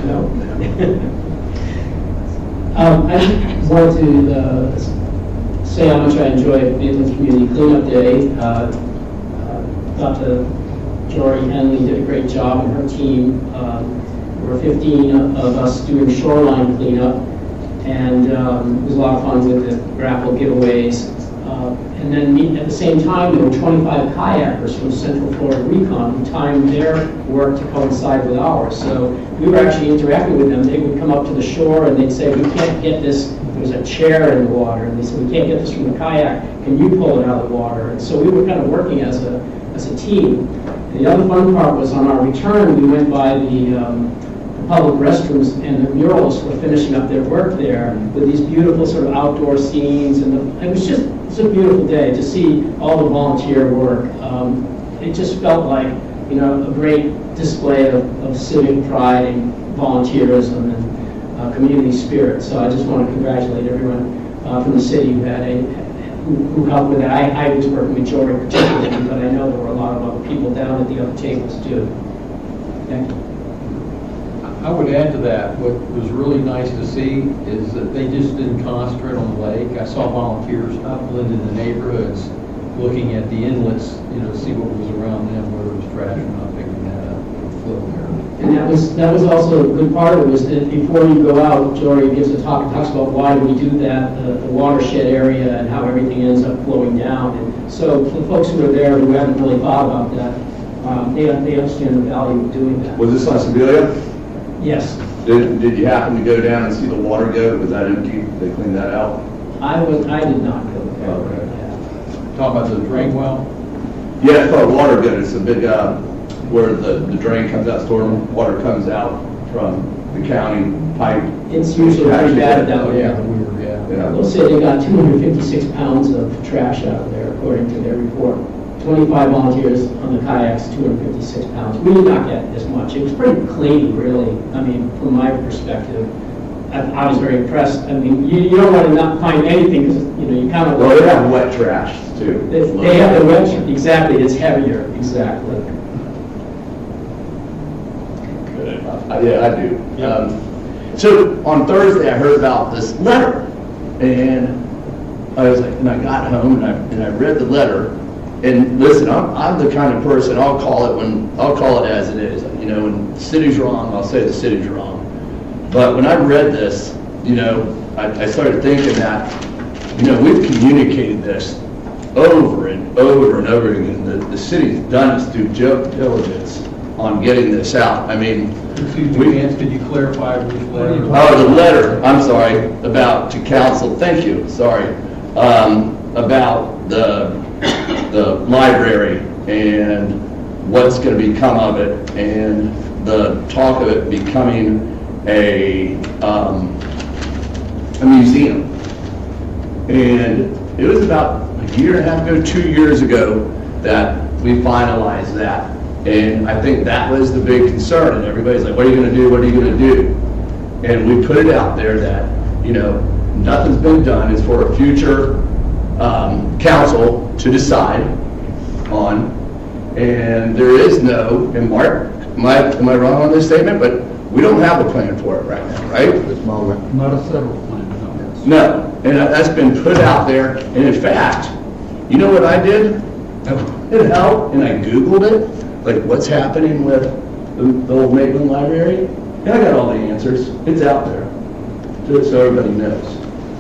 No. I just wanted to say how much I enjoyed Maitland's Community Cleanup Day. Dr. Jory Henley did a great job, and her team. There were 15 of us doing shoreline cleanup, and it was a lot of fun with the grapple giveaways. And then at the same time, there were 25 kayakers from Central Florida Recon who timed their work to coincide with ours. So we were actually interacting with them. They would come up to the shore and they'd say, we can't get this, there's a chair in the water, and they said, we can't get this from the kayak, can you pull it out of the water? And so we were kind of working as a team. And the other fun part was on our return, we went by the public restrooms, and the murals were finishing up their work there with these beautiful sort of outdoor scenes, and it was just a beautiful day to see all the volunteer work. It just felt like, a great display of civic pride and volunteerism and community spirit. So I just want to congratulate everyone from the city who helped with that. I was working with Jory particularly, but I know there were a lot of other people down at the other tables too. Thank you.
I would add to that, what was really nice to see is that they just didn't concentrate on the lake. I saw volunteers upland in the neighborhoods looking at the inlets, see what was around them, whether it was trash or not, picking that up, flow there.
And that was also a good part of it, was that before you go out, Jory gives a talk, and talks about why do we do that, the watershed area and how everything ends up flowing down. And so for the folks who are there who haven't really thought about that, they understand the value of doing that.
Was this on Sibilia?
Yes,
Did you happen to go down and see the water go? Was that empty? They cleaned that out?
I did not go there.
Okay.
Yeah.
Talk about the drain well?
Yeah, it's called water good. It's a big, where the drain comes out, storm water comes out from the county pipe.
It's usually pretty bad down
Yeah,
there.
weird, yeah.
Yeah.
They'll say they got 256 pounds of trash out of there, according to their report. 25 volunteers on the kayaks, 256 pounds. We did not get as much. It was pretty clean, really. I mean, from my perspective, I was very impressed. I mean, you don't want to not find anything because, you kind of...
Well, they have wet trash too.
They have the wet, exactly, it's heavier, exactly.
Yeah, I do. So on Thursday, I heard about this letter, and I was like, and I got home and I read the letter. And listen, I'm the kind of person, I'll call it as it is. When the city's wrong, I'll say the city's wrong. But when I read this, I started thinking that, we've communicated this over and over and over again. The city's done its due diligence on getting this out. I mean,
Excuse me, Vance, could you clarify which letter?
oh, the letter, I'm sorry, to council, thank you, sorry, about the library and what's going to become of it, and the talk of it becoming a museum. And it was about a year and a half ago, 2 years ago, that we finalized that. And I think that was the big concern, and everybody's like, what are you going to do, what are you going to do? And we put it out there that, nothing's been done. It's for a future council to decide on. And there is no, and Mark, am I wrong on this statement? But we don't have a plan for it right now, right?
This moment.
Not a settled plan, no.
No, and that's been put out there. And in fact, you know what I did? I put it out and I Googled it, like what's happening with the old Maitland Library. And I got all the answers. It's out there, just so everybody knows.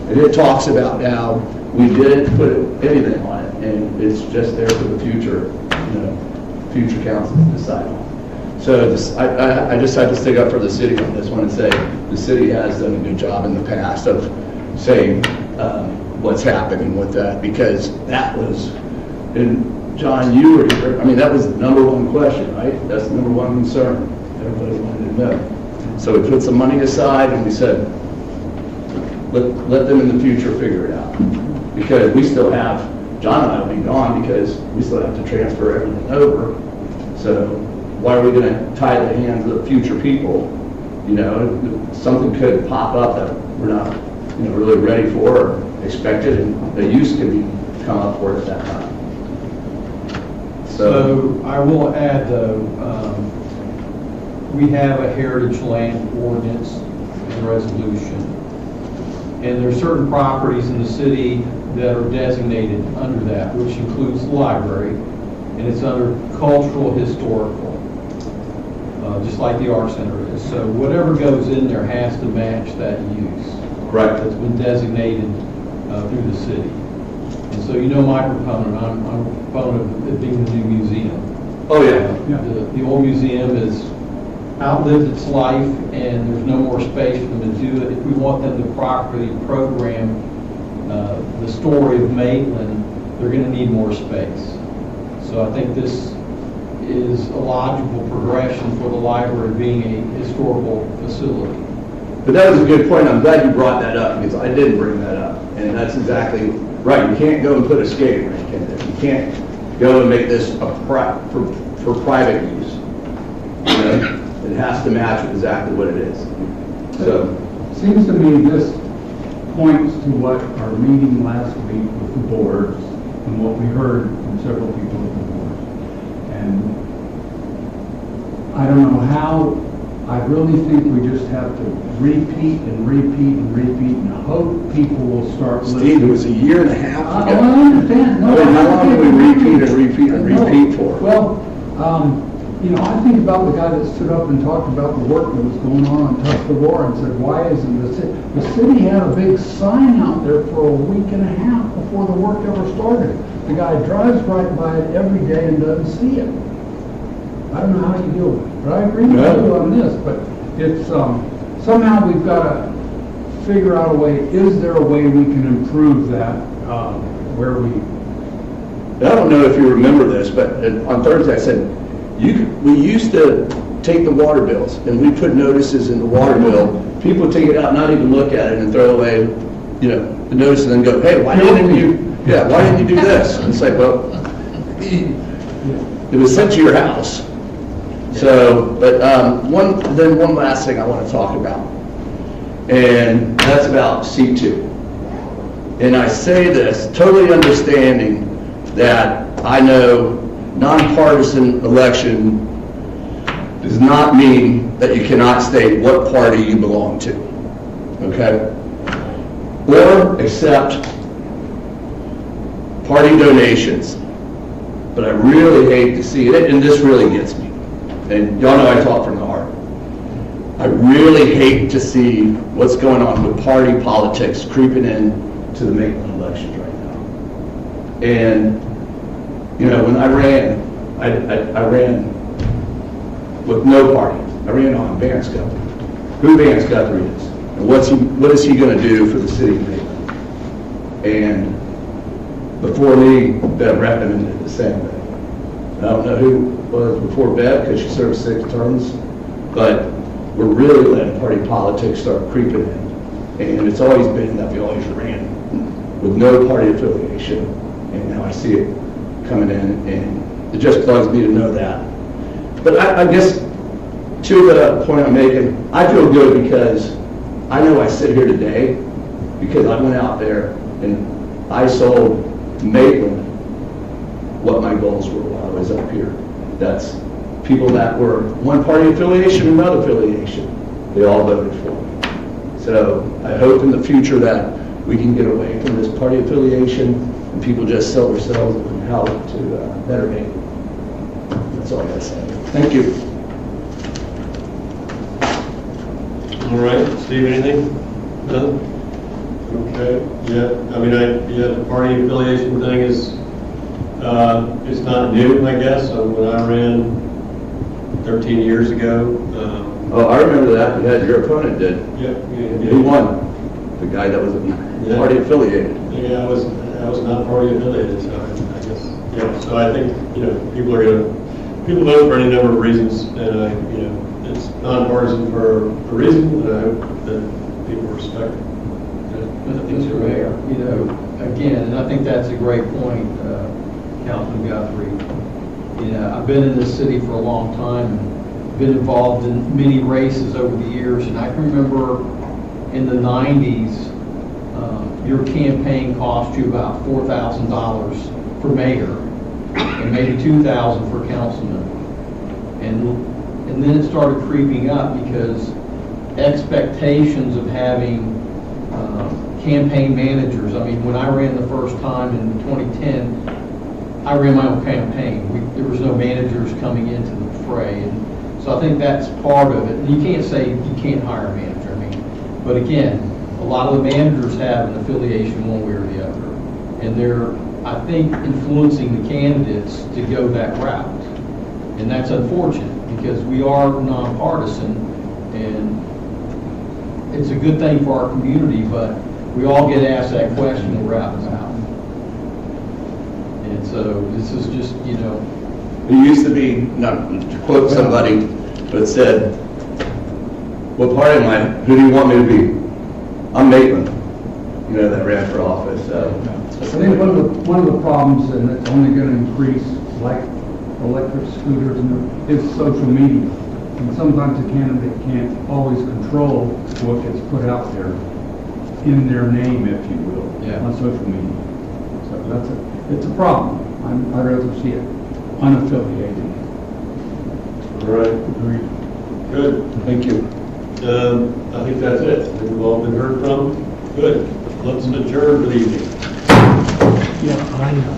And it talks about how we didn't put anything on it, and it's just there for the future, future council to decide on. So I just had to stick up for the city on this one and say the city has done a good job in the past of saying what's happening with that, because that was, and John, you were here, I mean, that was the number one question, right? That's the number one concern everybody wanted to know. So we put some money aside and we said, let them in the future figure it out. Because we still have, John and I will be gone because we still have to transfer everything over. So why are we going to tie the hands of future people? Something could pop up that we're not, really ready for or expected, and the use can come up for it at that time.
So I will add though, we have a heritage land ordinance and resolution. And there are certain properties in the city that are designated under that, which includes the library, and it's under cultural historical, just like the art center is. So whatever goes in there has to match that use.
Right.
That's been designated through the city. And so my proponent, I'm a proponent of it being the new museum.
Oh, yeah.
The old museum is outlived its life, and there's no more space for them to do it. If we want them to properly program the story of Maitland, they're going to need more space. So I think this is a logical progression for the library being a historical facility.
But that was a good point. I'm glad you brought that up, because I did bring that up. And that's exactly right. You can't go and put a skating rink in there. You can't go and make this for private use. It has to match exactly what it is. So,
Seems to me this points to what our meeting last week with the boards and what we heard from several people at the board. And I don't know how I really think we just have to repeat and repeat and repeat and hope people will start listening.
Steve, it was a year and a half
I
ago.
understand. No,
I mean, how
I
long do we repeat and repeat and
No.
repeat for?
Well, I think about the guy that stood up and talked about the work that was going on Tuscarora and said, why isn't the city had a big sign out there for a week and a half before the work ever started. The guy drives right by it every day and doesn't see it. I don't know how you deal with it, but I agree with you on this, but it's, somehow we've got to figure out a way, is there a way we can improve that, where we,
I don't know if you remember this, but on Thursday I said, we used to take the water bills and we put notices in the water bill. People take it out, not even look at it and throw away, the notice and then go, hey, why didn't you do this? And it's like, well, it was sent to your house. So, but one last thing I want to talk about, and that's about C2. And I say this totally understanding that I know nonpartisan election does not mean that you cannot state what party you belong to, okay? Or accept party donations. But I really hate to see it, and this really gets me. And y'all know I talk from the heart. I really hate to see what's going on with party politics creeping in to the Maitland elections right now. And when I ran, I ran with no party. I ran on Vance Guthrie. Who Vance Guthrie is, and what is he going to do for the city of Maitland? And before me, Bev Reckman did the same thing. I don't know who was before Bev because she served 6 terms, but we're really letting party politics start creeping in. And it's always been that we always ran with no party affiliation, and now I see it coming in, and it just bugs me to know that. But I guess to the point I'm making, I feel good because I know I sit here today because I went out there and I sold Maitland what my goals were while I was up here. That's people that were one party affiliation, another affiliation. They all voted for me. So I hope in the future that we can get away from this party affiliation and people just sell themselves and how to better Maitland. That's all I gotta say. Thank you.
All right, Steve, anything? No? Okay, yeah, I mean, the party affiliation thing is, it's not new, I guess. When I ran 13 years ago.
Oh, I remember that. Your opponent did.
Yeah.
Who won? The guy that was party affiliated.
Yeah, I was not party affiliated, so I guess, yeah. So I think, people vote for any number of reasons, and it's nonpartisan for a reason, and I hope that people respect it.
Mr. Mayor, again, and I think that's a great point, Councilman Guthrie. I've been in this city for a long time, and been involved in many races over the years, and I can remember in the 90s, your campaign cost you about $4,000 for mayor, and maybe $2,000 for councilman. And then it started creeping up because expectations of having campaign managers. I mean, when I ran the first time in 2010, I ran my own campaign. There was no managers coming into the fray. And so I think that's part of it. And you can't say you can't hire a manager. I mean, but again, a lot of the managers have an affiliation one way or the other. And they're, I think, influencing the candidates to go that route. And that's unfortunate because we are nonpartisan and it's a good thing for our community, but we all get asked that question around about. And so this is just,
It used to be, not to quote somebody, but said, what party am I? Who do you want me to be? I'm Maitland, that ran for office.
I think one of the problems, and it's only going to increase, like electric scooters, is social media. And sometimes a candidate can't always control what gets put out there in their name, if you will, on social media. So it's a problem. I'd rather see it unaffiliated.
All right.
Agreed.
Good.
Thank you.
I think that's it. I think we've all been heard from. Good. Let's adjourn for the evening.
Yeah, I know.